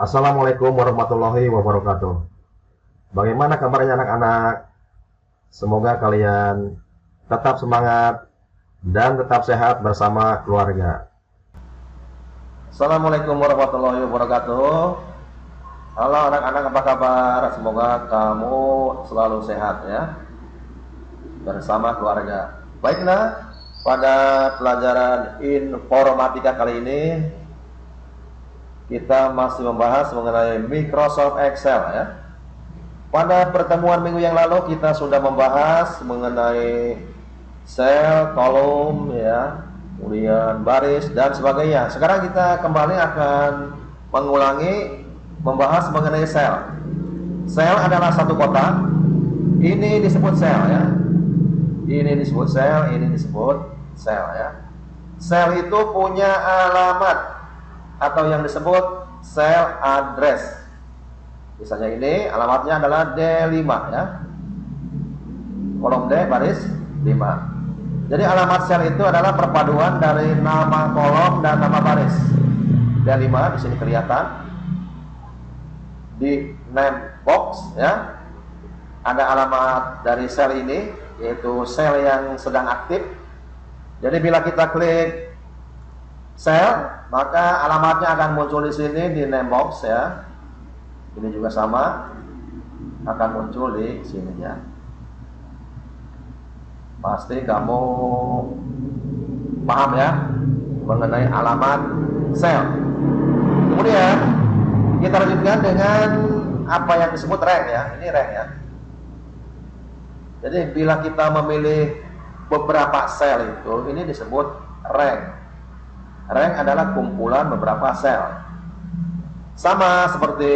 Assalamualaikum warahmatullahi wabarakatuh. Bagaimana kabarnya anak-anak? Semoga kalian tetap semangat dan tetap sehat bersama keluarga. Assalamualaikum warahmatullahi wabarakatuh. Halo anak-anak, apa kabar? Semoga kamu selalu sehat ya, bersama keluarga. Baiklah, pada pelajaran informatika kali ini kita masih membahas mengenai Microsoft Excel ya. Pada pertemuan minggu yang lalu kita sudah membahas mengenai sel, kolom ya, kemudian baris dan sebagainya. Sekarang kita kembali akan mengulangi membahas mengenai sel. Sel adalah satu kotak. Ini disebut sel ya. Ini disebut sel, ini disebut sel ya. Sel itu punya alamat atau yang disebut sel address. Misalnya ini alamatnya adalah D5 ya. Kolom D baris 5. Jadi alamat sel itu adalah perpaduan dari nama kolom dan nama baris. D5 di sini kelihatan di name box ya. Ada alamat dari sel ini, yaitu sel yang sedang aktif. Jadi bila kita klik sel, maka alamatnya akan muncul di sini di name box ya. Ini juga sama, akan muncul di sini ya. Pasti kamu paham ya mengenai alamat sel. Kemudian kita lanjutkan dengan apa yang disebut rank ya. Ini rank ya. Jadi bila kita memilih beberapa sel itu, ini disebut rank. Rank adalah kumpulan beberapa sel. Sama seperti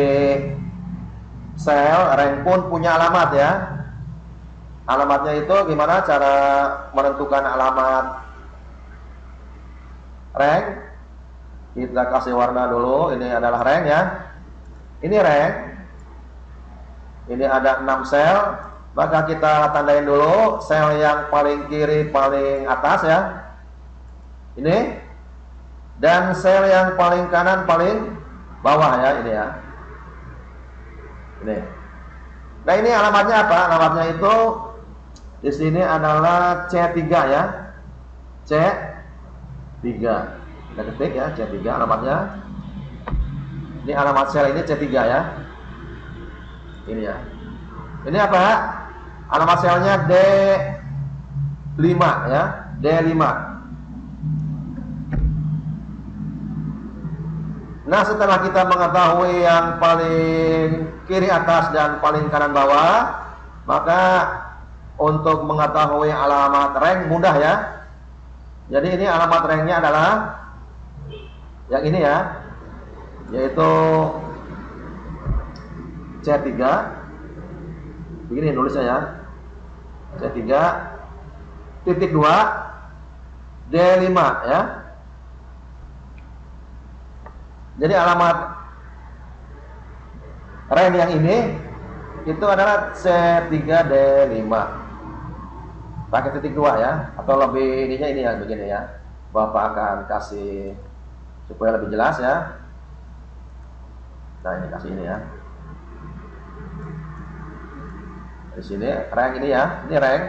sel, rank pun punya alamat ya. Alamatnya itu gimana cara menentukan alamat rank? Kita kasih warna dulu. Ini adalah rank ya. Ini rank. Ini ada 6 sel. Maka kita tandain dulu sel yang paling kiri paling atas ya. Ini. Dan sel yang paling kanan paling bawah ya, ini ya. Ini. Nah, ini alamatnya apa? Alamatnya itu di sini adalah C3 ya. C3. Kita ketik ya, C3 alamatnya. Ini alamat sel ini C3 ya. Ini ya. Ini apa? Alamat selnya D5 ya, D5. Nah, setelah kita mengetahui yang paling kiri atas dan paling kanan bawah, maka untuk mengetahui alamat rank mudah ya. Jadi ini alamat ranknya adalah yang ini ya, yaitu C3. Begini nulisnya ya, C3 titik 2 D5 ya. Jadi alamat rank yang ini itu adalah C3D5 pakai titik 2 ya, atau lebih ininya ini yang begini ya. Bapak akan kasih supaya lebih jelas ya. Nah, ini kasih ini ya. Di sini rank ini ya, ini rank.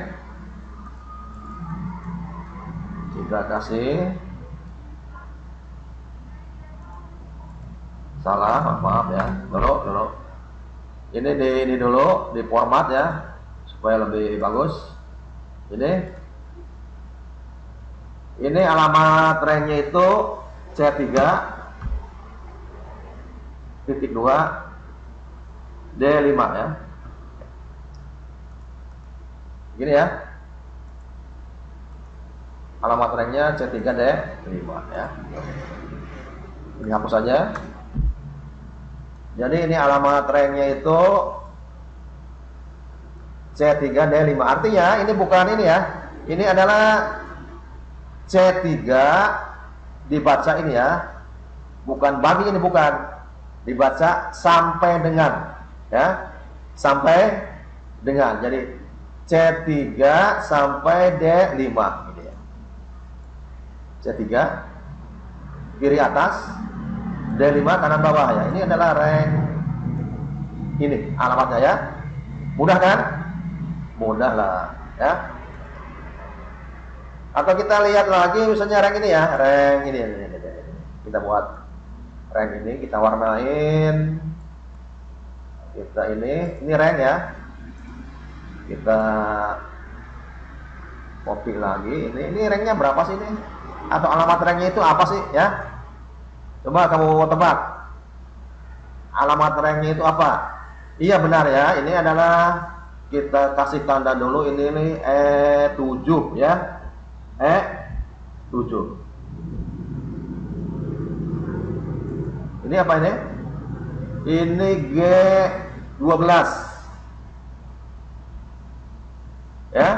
Kita kasih salah, maaf ya. Dulu. Ini dulu di format ya supaya lebih bagus. Ini alamat ranknya itu C3 titik 2 D5 ya. Gini ya. Alamat ranknya C3 D5 ya. Ini hapus saja. Jadi ini alamat ranknya itu C3D5. Artinya ini bukan ini ya. Ini adalah C3 dibaca ini ya. Bukan bagi ini, bukan. Dibaca sampai dengan ya. Sampai dengan. Jadi C3 sampai D5 gitu ya. C3 kiri atas D5 kanan bawah ya. Ini adalah rank ini alamatnya ya. Mudah kan? Mudah lah ya. Atau kita lihat lagi misalnya rank ini ya, rank ini. Kita buat rank ini, kita warnain. Kita ini rank ya. Kita copy lagi. Ini ranknya berapa sih ini? Atau alamat ranknya itu apa sih ya? Coba kamu tebak. Alamat ranknya itu apa? Iya benar ya. Ini adalah kita kasih tanda dulu ini E7 ya. E7. Ini apa ini? Ini G12. Ya.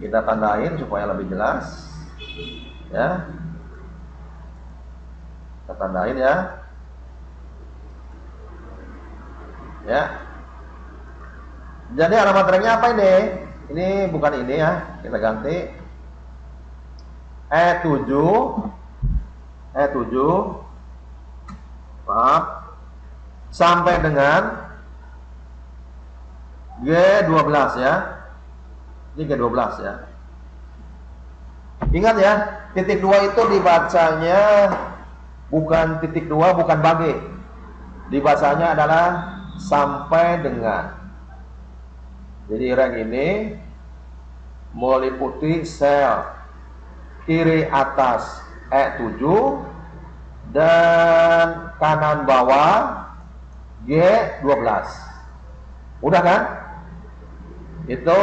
Kita tandain supaya lebih jelas. Ya. Kita tandain ya. Ya. Jadi alamat ranknya apa ini? Ini bukan ini ya. Kita ganti E7 maaf sampai dengan G12 ya. Ini G12 ya. Ingat ya, titik 2 itu dibacanya bukan titik 2, bukan bagi. Dibacanya adalah sampai dengan. Jadi rank ini meliputi sel kiri atas E7 dan kanan bawah G12. Mudah kan? Itu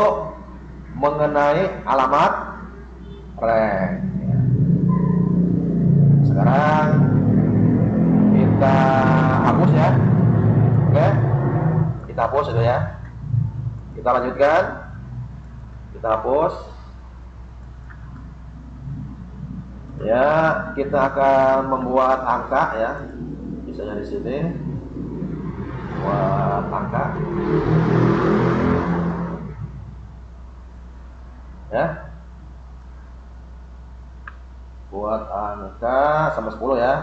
mengenai alamat rank. Sekarang kita hapus ya. Oke. Kita hapus itu ya. Kita lanjutkan. Kita hapus. Ya, kita akan membuat angka ya. Misalnya di sini buat angka. Ya. Buat angka sampai 10 ya.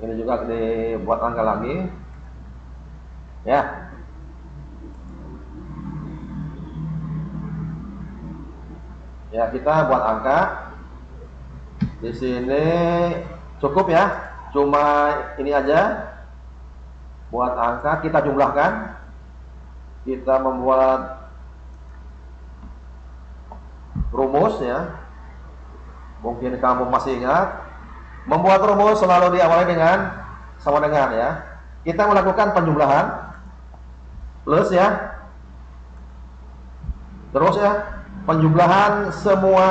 Ini juga dibuat angka lagi. Ya. Ya, kita buat angka. Di sini cukup ya, cuma ini aja. Buat angka kita jumlahkan. Kita membuat rumus ya. Mungkin kamu masih ingat. Membuat rumus selalu diawali dengan sama dengan ya. Kita melakukan penjumlahan plus ya. Terus ya, penjumlahan semua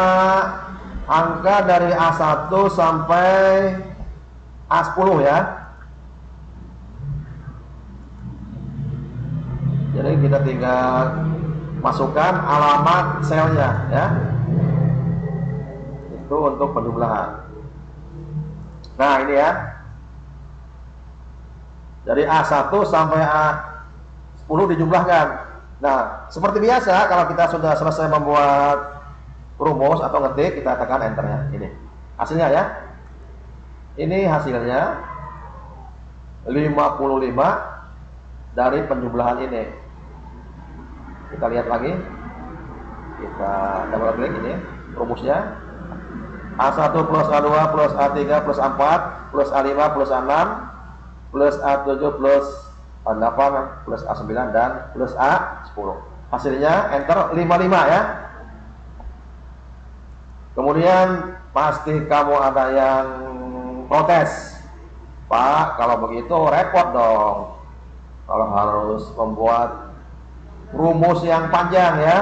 angka dari A1 sampai A10 ya. Jadi kita tinggal masukkan alamat selnya ya. Itu untuk penjumlahan. Nah ini ya. Dari A1 sampai A10 dijumlahkan. Nah seperti biasa kalau kita sudah selesai membuat rumus atau ngetik, kita tekan enter ya. Ini hasilnya ya. Ini hasilnya 55 dari penjumlahan ini. Kita lihat lagi. Kita double klik ini rumusnya. A1 plus A2 plus A3 plus A4 plus A5 plus A6 plus A7 plus A8 plus A9 dan plus A10. Hasilnya enter 55 ya. Kemudian pasti kamu ada yang protes, Pak, kalau begitu repot dong. Kalau harus membuat rumus yang panjang ya.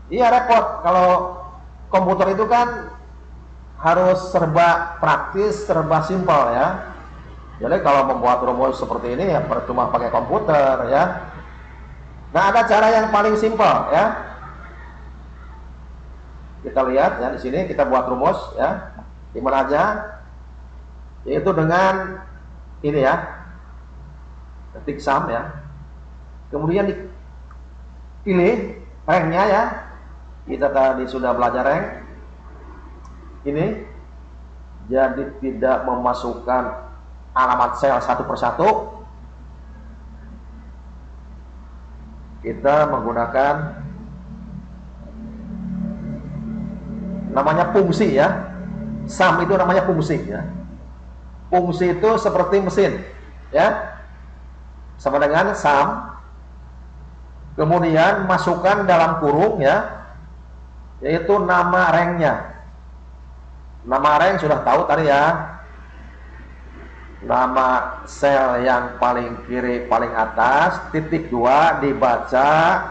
Iya repot. Kalau komputer itu kan harus serba praktis, serba simpel ya. Jadi kalau membuat rumus seperti ini ya percuma pakai komputer ya. Nah ada cara yang paling simpel ya. Kita lihat ya di sini kita buat rumus ya. Di mana aja? Yaitu dengan ini ya. Ketik sum ya. Kemudian dipilih ranknya ya. Kita tadi sudah belajar rank. Ini jadi tidak memasukkan alamat sel satu persatu, kita menggunakan namanya fungsi ya. Sum itu namanya fungsi ya. Fungsi itu seperti mesin ya, sama dengan sum. Kemudian masukkan dalam kurung ya, yaitu nama rangnya. Nama rank sudah tahu tadi ya, nama sel yang paling kiri paling atas, titik 2 dibaca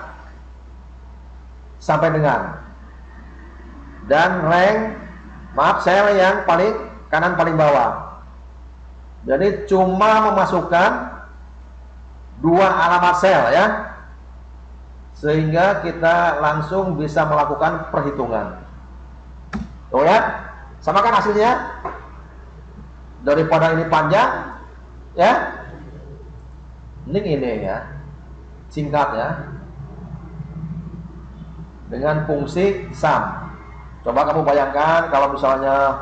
sampai dengan, dan rank, maaf, sel yang paling kanan paling bawah. Jadi cuma memasukkan 2 alamat sel ya, sehingga kita langsung bisa melakukan perhitungan. Tuh ya, sama kan hasilnya? Daripada ini panjang ya, mending ini ya, singkat ya, dengan fungsi sum. Coba kamu bayangkan kalau misalnya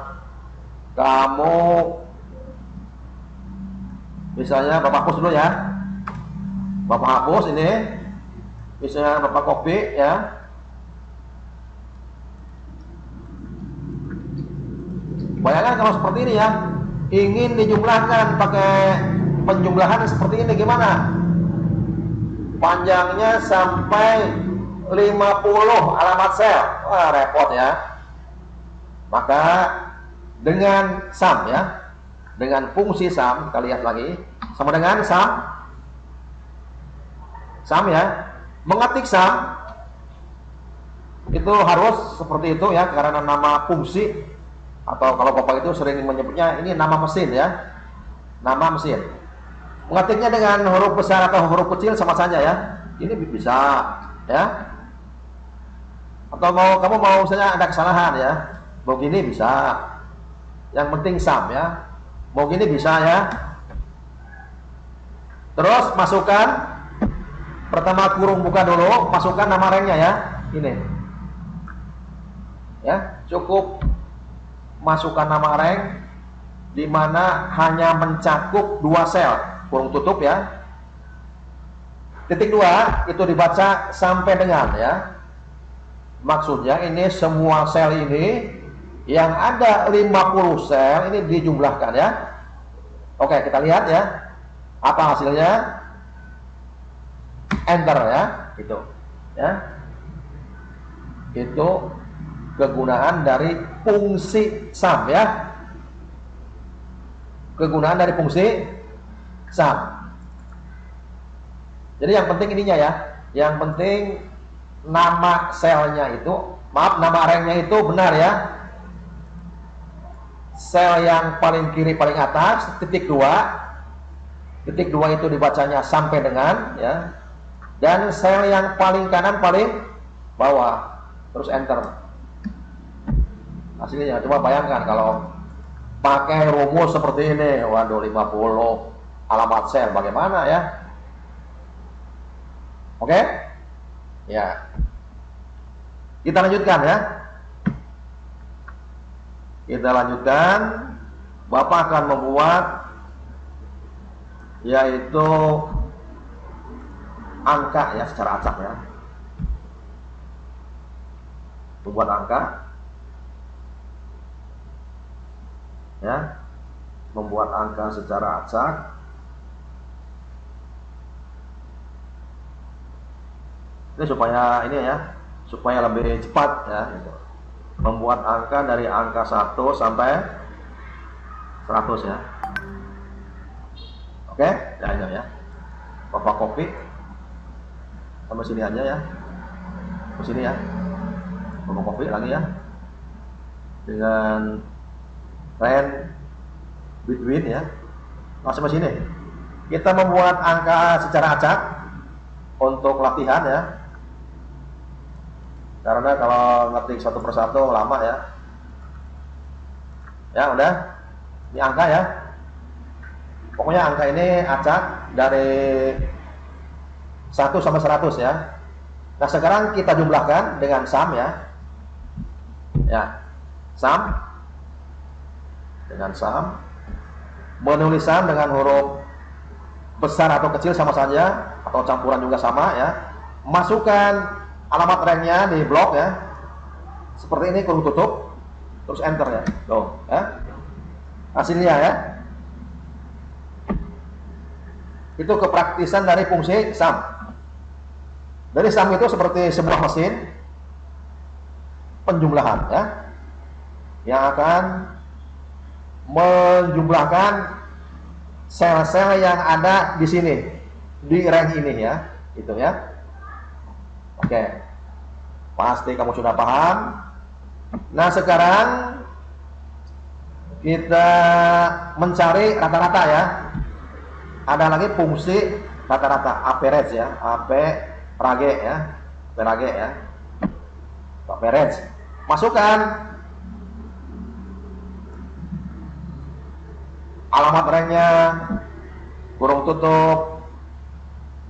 kamu, misalnya Bapak hapus dulu ya, Bapak hapus ini, misalnya Bapak copy ya, bayangkan kalau seperti ini ya, ingin dijumlahkan pakai penjumlahan seperti ini gimana? Panjangnya sampai 50 alamat sel, wah repot ya. Maka dengan sum ya, dengan fungsi sum, kita lihat lagi, sama dengan sum ya, mengetik sum itu harus seperti itu ya, karena nama fungsi, atau kalau Bapak itu sering menyebutnya ini nama mesin ya, nama mesin. Mengetiknya dengan huruf besar atau huruf kecil sama saja ya, ini bisa ya. Atau kamu mau misalnya ada kesalahan ya, mau gini bisa, yang penting sum ya, mau gini bisa ya. Terus masukkan, pertama kurung buka dulu, masukkan nama ranknya ya, ini ya, cukup masukkan nama rank di mana hanya mencakup 2 sel, kurung tutup ya. Titik 2 itu dibaca sampai dengan ya. Maksudnya ini semua sel ini yang ada 50 sel ini dijumlahkan ya. Oke, kita lihat ya. Apa hasilnya? Enter ya, gitu. Ya. Itu kegunaan dari fungsi sum ya. Kegunaan dari fungsi sum. Jadi yang penting ininya ya, yang penting nama selnya itu, maaf, nama ranknya itu benar ya. Sel yang paling kiri paling atas, titik 2. Titik 2 itu dibacanya sampai dengan ya. Dan sel yang paling kanan paling bawah. Terus enter. Hasilnya coba bayangkan kalau pakai rumus seperti ini, waduh 50 alamat sel bagaimana ya? Oke? Ya. Kita lanjutkan ya. Kita lanjutkan. Bapak akan membuat yaitu angka ya, secara acak ya. Membuat angka ya, membuat angka secara acak. Ini supaya ini ya, supaya lebih cepat ya, gitu. Membuat angka dari angka 1 sampai 100 ya. Oke, ya ini ya. Bapak copy sampai sini aja ya. Ke sini ya. Bapak copy lagi ya. Dengan range between ya. Langsung ke sini. Kita membuat angka secara acak untuk latihan ya. Karena kalau ngetik satu persatu lama ya. Ya udah, ini angka ya. Pokoknya angka ini acak dari 1 sampai 100 ya. Nah sekarang kita jumlahkan dengan sum ya. Ya, sum dengan sum penulisan dengan huruf besar atau kecil sama saja, atau campuran juga sama ya. Masukkan alamat ranknya di blok ya, seperti ini, kurung tutup, terus enter ya. Tuh ya, hasilnya ya. Itu kepraktisan dari fungsi sum. Dari sum itu seperti sebuah mesin penjumlahan ya, yang akan menjumlahkan sel-sel yang ada di sini, di rank ini ya, itu ya. Oke, pasti kamu sudah paham. Nah, sekarang kita mencari rata-rata ya. Ada lagi fungsi rata-rata, average ya, average ya, average ya, average. Masukkan alamat ranknya, kurung tutup.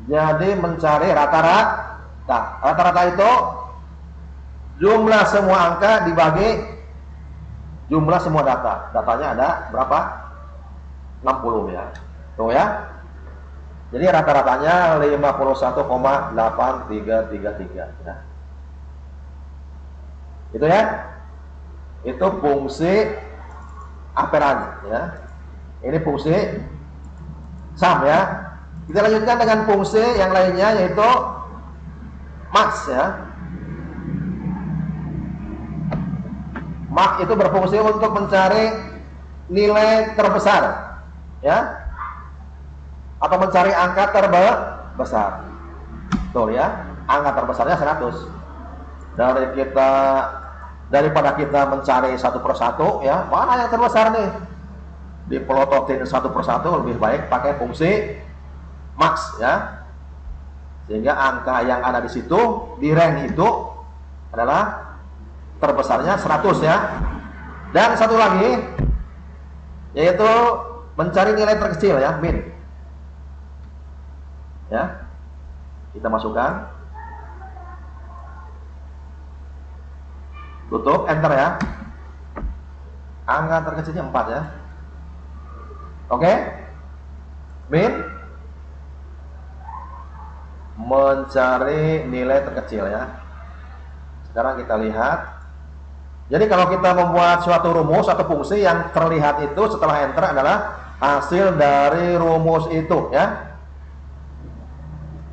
Jadi mencari rata-rata. Nah, rata-rata itu jumlah semua angka dibagi jumlah semua data. Datanya ada berapa? 60 ya. Tuh ya. Jadi rata-ratanya 51,8333 ya. Itu ya. Itu fungsi average ya. Ini fungsi sum ya. Kita lanjutkan dengan fungsi yang lainnya, yaitu max ya. Max itu berfungsi untuk mencari nilai terbesar ya, atau mencari angka terbesar. Tuh ya, angka terbesarnya 100. Daripada kita mencari satu persatu ya, mana yang terbesar nih, dipelototin satu persatu, lebih baik pakai fungsi max ya. Sehingga angka yang ada di situ, di rank itu adalah terbesarnya 100 ya. Dan satu lagi, yaitu mencari nilai terkecil ya, min ya. Kita masukkan, tutup, enter ya. Angka terkecilnya 4 ya. Oke, min mencari nilai terkecil ya. Sekarang kita lihat. Jadi kalau kita membuat suatu rumus atau fungsi, yang terlihat itu setelah enter adalah hasil dari rumus itu ya.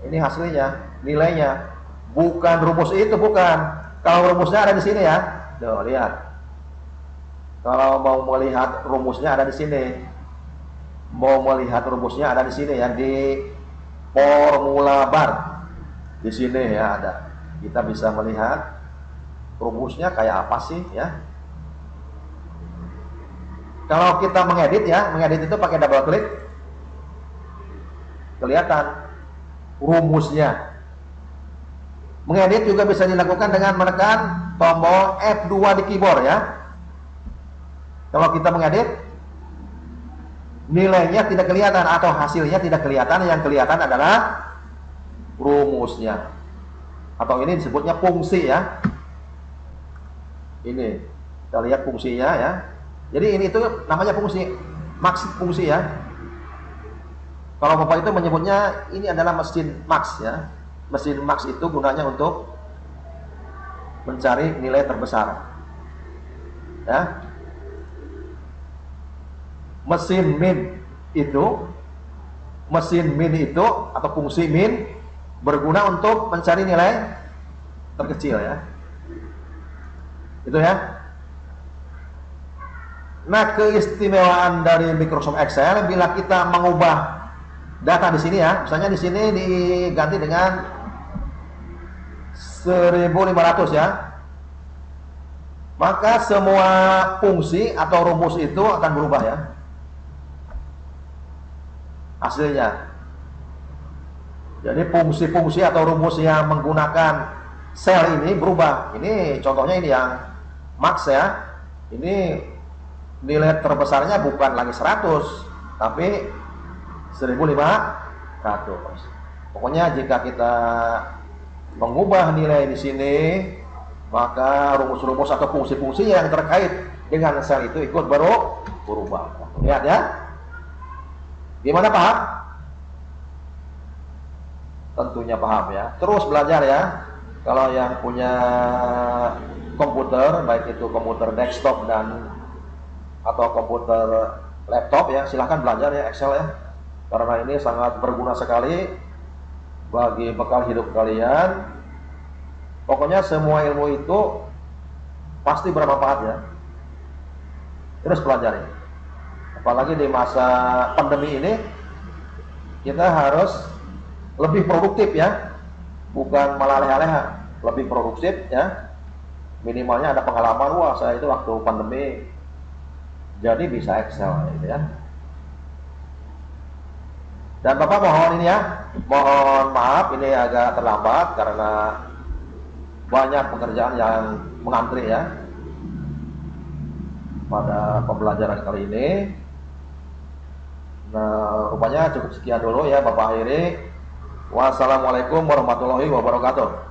Ini hasilnya, nilainya, bukan rumus itu, bukan. Kalau rumusnya ada di sini ya. Tuh, lihat. Kalau mau melihat rumusnya ada di sini. Mau melihat rumusnya ada di sini ya, di formula bar. Di sini ya ada. Kita bisa melihat rumusnya kayak apa sih ya. Kalau kita mengedit ya, mengedit itu pakai double klik, kelihatan rumusnya. Mengedit juga bisa dilakukan dengan menekan tombol F2 di keyboard ya. Kalau kita mengedit, nilainya tidak kelihatan atau hasilnya tidak kelihatan, yang kelihatan adalah rumusnya. Atau ini disebutnya fungsi ya. Ini kita lihat fungsinya ya. Jadi ini itu namanya fungsi, max fungsi ya. Kalau Bapak itu menyebutnya ini adalah mesin max ya. Mesin max itu gunanya untuk mencari nilai terbesar ya. Mesin min itu atau fungsi min berguna untuk mencari nilai terkecil ya. Itu ya. Nah, keistimewaan dari Microsoft Excel bila kita mengubah data di sini ya, misalnya di sini diganti dengan 1500 ya, maka semua fungsi atau rumus itu akan berubah ya hasilnya. Jadi fungsi-fungsi atau rumus yang menggunakan sel ini berubah. Ini contohnya ini yang max ya. Ini nilai terbesarnya bukan lagi 100, tapi 1500. Pokoknya jika kita mengubah nilai di sini, maka rumus-rumus atau fungsi-fungsi yang terkait dengan sel itu ikut berubah. Lihat ya. Gimana, paham? Tentunya paham ya. Terus belajar ya. Kalau yang punya komputer, baik itu komputer desktop dan atau komputer laptop ya, silahkan belajar ya Excel ya. Karena ini sangat berguna sekali bagi bekal hidup kalian. Pokoknya semua ilmu itu pasti bermanfaat ya. Terus pelajari. Apalagi di masa pandemi ini, kita harus lebih produktif ya. Bukan malah leha-leha, lebih produktif ya. Minimalnya ada pengalaman, wah saya itu waktu pandemi jadi bisa Excel gitu ya. Dan Bapak mohon ini ya, mohon maaf ini agak terlambat karena banyak pekerjaan yang mengantri ya pada pembelajaran kali ini. Nah, rupanya cukup sekian dulu ya Bapak akhiri. Wassalamualaikum warahmatullahi wabarakatuh.